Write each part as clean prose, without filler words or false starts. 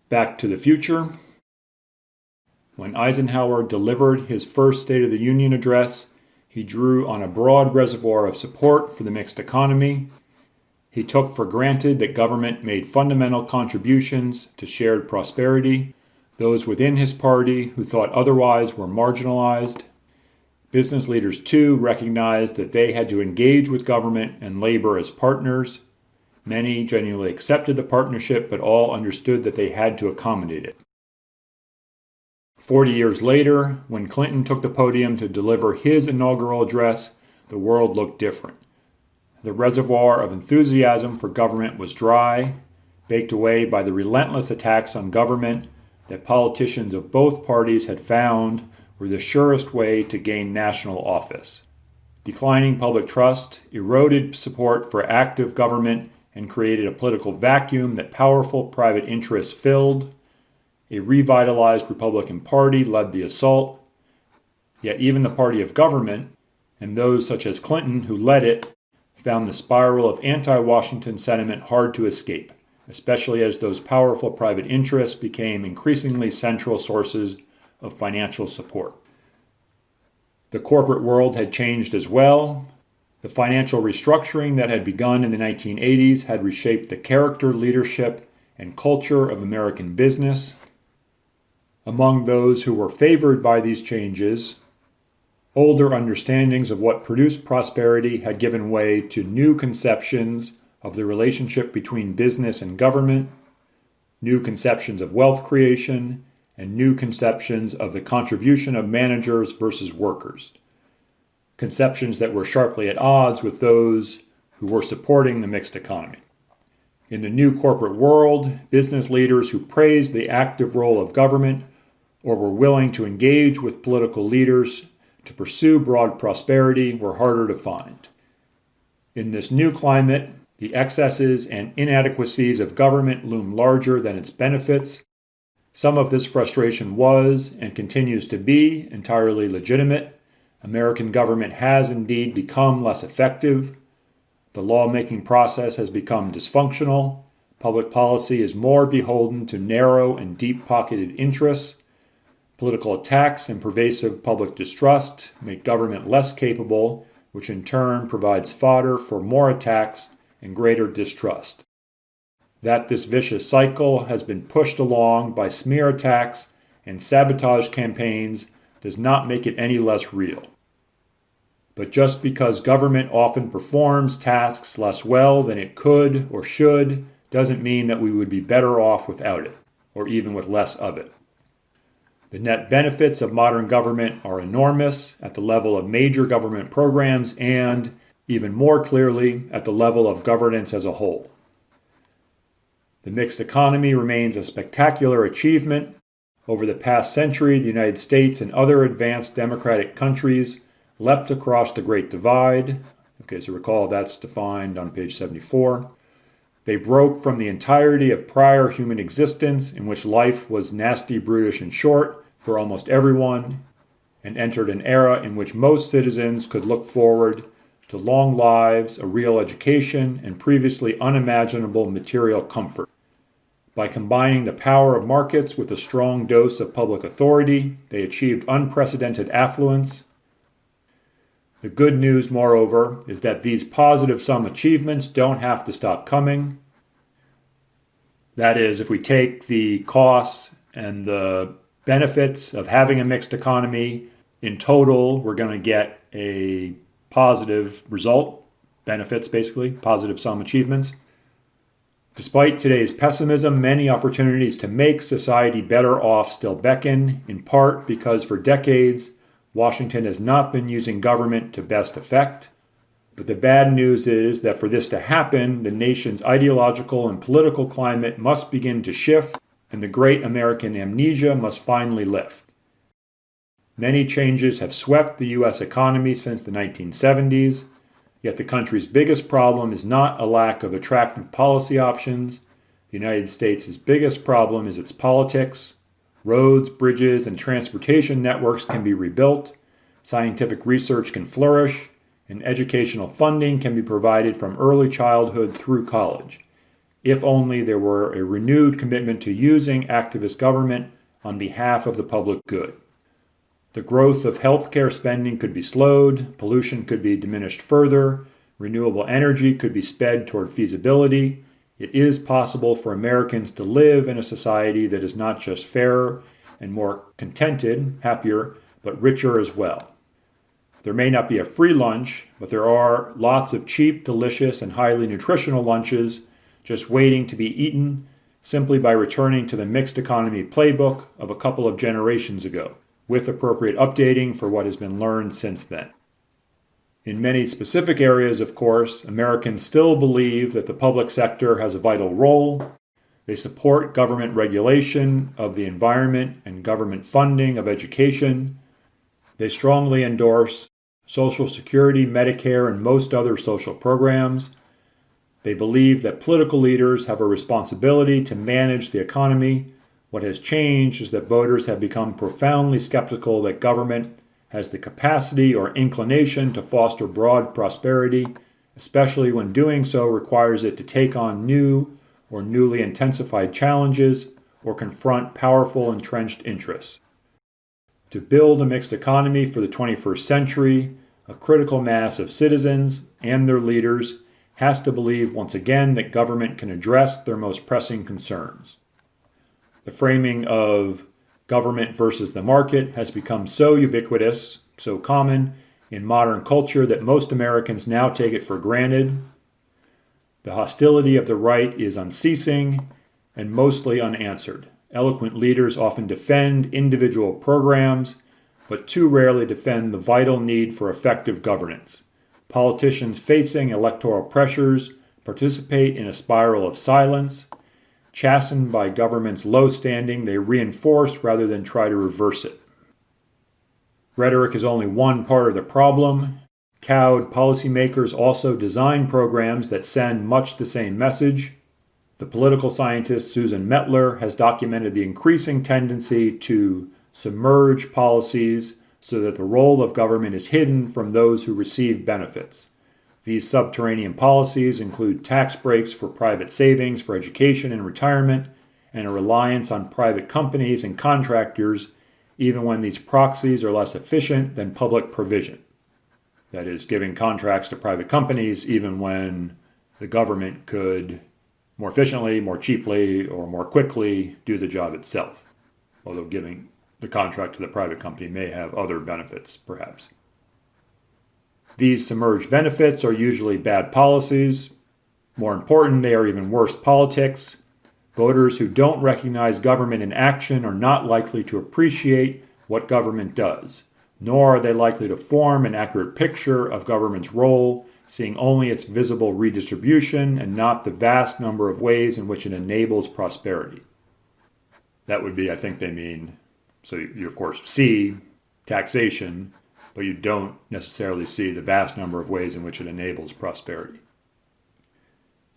Back to the Future. When Eisenhower delivered his first State of the Union address, he drew on a broad reservoir of support for the mixed economy. He took for granted that government made fundamental contributions to shared prosperity. Those within his party who thought otherwise were marginalized. Business leaders, too, recognized that they had to engage with government and labor as partners. Many genuinely accepted the partnership, but all understood that they had to accommodate it. 40 years later, when Clinton took the podium to deliver his inaugural address, the world looked different. The reservoir of enthusiasm for government was dry, baked away by the relentless attacks on government that politicians of both parties had found were the surest way to gain national office. Declining public trust eroded support for active government and created a political vacuum that powerful private interests filled. A revitalized Republican Party led the assault, yet even the party of government, and those such as Clinton who led it, found the spiral of anti-Washington sentiment hard to escape, especially as those powerful private interests became increasingly central sources of financial support. The corporate world had changed as well. The financial restructuring that had begun in the 1980s had reshaped the character, leadership, and culture of American business. Among those who were favored by these changes, older understandings of what produced prosperity had given way to new conceptions of the relationship between business and government, new conceptions of wealth creation, and new conceptions of the contribution of managers versus workers, conceptions that were sharply at odds with those who were supporting the mixed economy. In the new corporate world, business leaders who praised the active role of government or were willing to engage with political leaders to pursue broad prosperity were harder to find. In this new climate, the excesses and inadequacies of government loom larger than its benefits. Some of this frustration was, and continues to be, entirely legitimate. American government has indeed become less effective. The lawmaking process has become dysfunctional. Public policy is more beholden to narrow and deep-pocketed interests. Political attacks and pervasive public distrust make government less capable, which in turn provides fodder for more attacks and greater distrust. That this vicious cycle has been pushed along by smear attacks and sabotage campaigns does not make it any less real. But just because government often performs tasks less well than it could or should doesn't mean that we would be better off without it, or even with less of it. The net benefits of modern government are enormous at the level of major government programs and, even more clearly, at the level of governance as a whole. The mixed economy remains a spectacular achievement. Over the past century, the United States and other advanced democratic countries leapt across the Great Divide. Okay, so recall that's defined on page 74. They broke from the entirety of prior human existence in which life was nasty, brutish, and short for almost everyone, and entered an era in which most citizens could look forward to long lives, a real education, and previously unimaginable material comfort. By combining the power of markets with a strong dose of public authority, they achieved unprecedented affluence. The good news, moreover, is that these positive sum achievements don't have to stop coming. That is, if we take the costs and the benefits of having a mixed economy, in total, we're going to get a positive result. Benefits, basically, positive sum achievements. Despite today's pessimism, many opportunities to make society better off still beckon, in part because for decades, Washington has not been using government to best effect. But the bad news is that for this to happen, the nation's ideological and political climate must begin to shift, and the great American amnesia must finally lift. Many changes have swept the U.S. economy since the 1970s, yet the country's biggest problem is not a lack of attractive policy options. The United States' biggest problem is its politics. Roads, bridges, and transportation networks can be rebuilt, scientific research can flourish, and educational funding can be provided from early childhood through college. if only there were a renewed commitment to using activist government on behalf of the public good. The growth of healthcare spending could be slowed, pollution could be diminished further, renewable energy could be sped toward feasibility. It is possible for Americans to live in a society that is not just fairer and more contented, happier, but richer as well. There may not be a free lunch, but there are lots of cheap, delicious, and highly nutritional lunches just waiting to be eaten simply by returning to the mixed economy playbook of a couple of generations ago, with appropriate updating for what has been learned since then. In many specific areas, of course, Americans still believe that the public sector has a vital role. They support government regulation of the environment and government funding of education. They strongly endorse Social Security, Medicare, and most other social programs. They believe that political leaders have a responsibility to manage the economy. What has changed is that voters have become profoundly skeptical that government has the capacity or inclination to foster broad prosperity, especially when doing so requires it to take on new or newly intensified challenges or confront powerful entrenched interests. To build a mixed economy for the 21st century, a critical mass of citizens and their leaders has to believe once again that government can address their most pressing concerns. The framing of government versus the market has become so ubiquitous, so common in modern culture that most Americans now take it for granted. The hostility of the right is unceasing and mostly unanswered. Eloquent leaders often defend individual programs, but too rarely defend the vital need for effective governance. Politicians facing electoral pressures participate in a spiral of silence. Chastened by government's low standing, they reinforce rather than try to reverse it. Rhetoric is only one part of the problem. Cowed policymakers also design programs that send much the same message. The political scientist Susan Mettler has documented the increasing tendency to submerge policies so that the role of government is hidden from those who receive benefits. These subterranean policies include tax breaks for private savings for education and retirement, and a reliance on private companies and contractors, even when these proxies are less efficient than public provision. That is, giving contracts to private companies even when the government could more efficiently, more cheaply, or more quickly do the job itself, although giving the contract to the private company may have other benefits, perhaps. These submerged benefits are usually bad policies. More important, they are even worse politics. Voters who don't recognize government in action are not likely to appreciate what government does, nor are they likely to form an accurate picture of government's role, seeing only its visible redistribution and not the vast number of ways in which it enables prosperity. That would be, I think they mean, so you of course see taxation, but you don't necessarily see the vast number of ways in which it enables prosperity.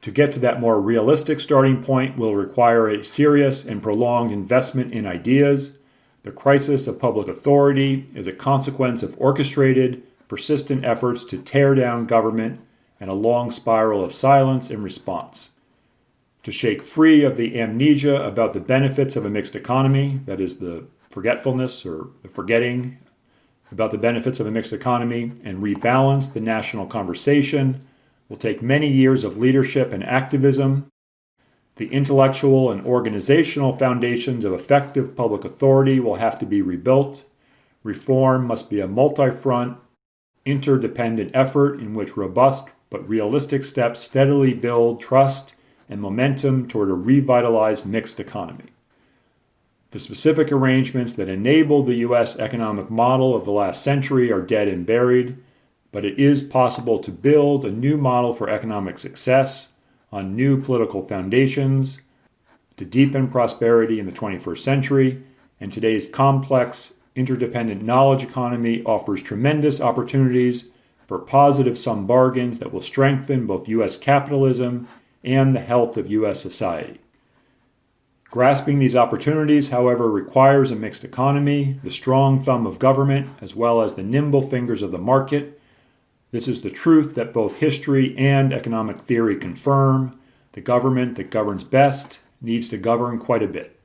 To get to that more realistic starting point will require a serious and prolonged investment in ideas. The crisis of public authority is a consequence of orchestrated, persistent efforts to tear down government and a long spiral of silence in response. To shake free of the amnesia about the benefits of a mixed economy, that is the forgetfulness or the forgetting about the benefits of a mixed economy, and rebalance the national conversation will take many years of leadership and activism. The intellectual and organizational foundations of effective public authority will have to be rebuilt. Reform must be a multi-front, interdependent effort in which robust but realistic steps steadily build trust and momentum toward a revitalized mixed economy. The specific arrangements that enabled the U.S. economic model of the last century are dead and buried, but it is possible to build a new model for economic success on new political foundations, to deepen prosperity in the 21st century, and today's complex, interdependent knowledge economy offers tremendous opportunities for positive sum bargains that will strengthen both U.S. capitalism and the health of U.S. society. Grasping these opportunities, however, requires a mixed economy, the strong thumb of government, as well as the nimble fingers of the market. This is the truth that both history and economic theory confirm. The government that governs best needs to govern quite a bit.